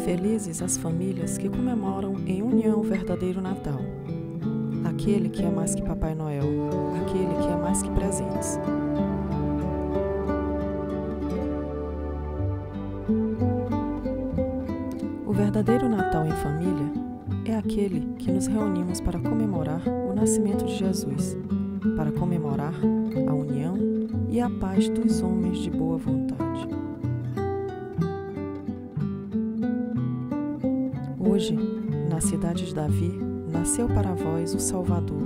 Felizes as famílias que comemoram em união o verdadeiro Natal. Aquele que é mais que Papai Noel, aquele que é mais que presentes. O verdadeiro Natal em família é aquele que nos reunimos para comemorar o nascimento de Jesus, para comemorar a união e a paz dos homens de boa vontade. Hoje, na cidade de Davi, nasceu para vós o Salvador,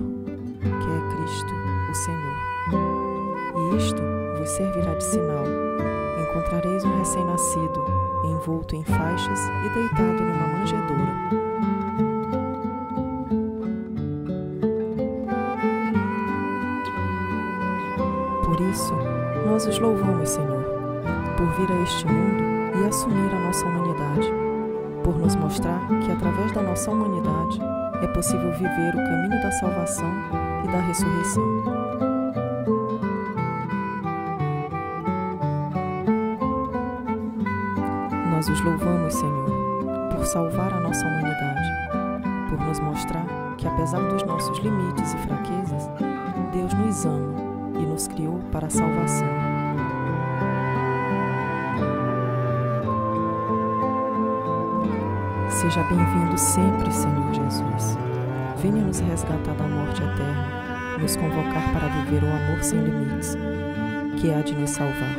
que é Cristo, o Senhor. E isto vos servirá de sinal: encontrareis um recém-nascido, envolto em faixas e deitado numa manjedoura. Por isso, nós os louvamos, Senhor, por vir a este mundo e assumir a nossa humanidade, por nos mostrar que através da nossa humanidade é possível viver o caminho da salvação e da ressurreição. Nós os louvamos, Senhor, por salvar a nossa humanidade, por nos mostrar que apesar dos nossos limites e fraquezas, Deus nos ama e nos criou para a salvação. Seja bem-vindo sempre, Senhor Jesus. Venha nos resgatar da morte eterna, nos convocar para viver o amor sem limites, que há de nos salvar.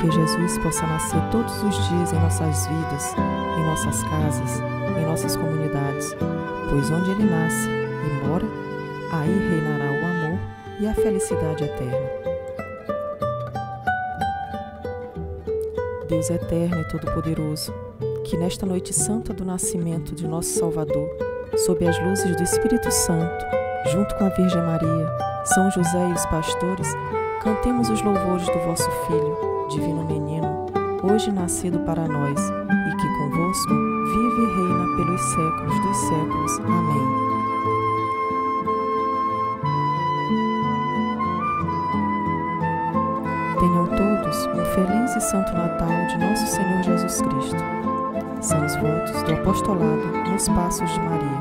Que Jesus possa nascer todos os dias em nossas vidas, em nossas casas, em nossas comunidades, pois onde Ele nasce e mora, aí reinará o amor e a felicidade eterna. Deus eterno e todo-poderoso, que nesta noite santa do nascimento de nosso Salvador, sob as luzes do Espírito Santo, junto com a Virgem Maria, São José e os pastores, cantemos os louvores do vosso Filho, Divino Menino, hoje nascido para nós, e que convosco vive e reina pelos séculos dos séculos. Amém. Tenham todos um feliz e santo Natal de nosso Senhor Jesus Cristo. São os votos do apostolado nos Passos de Maria.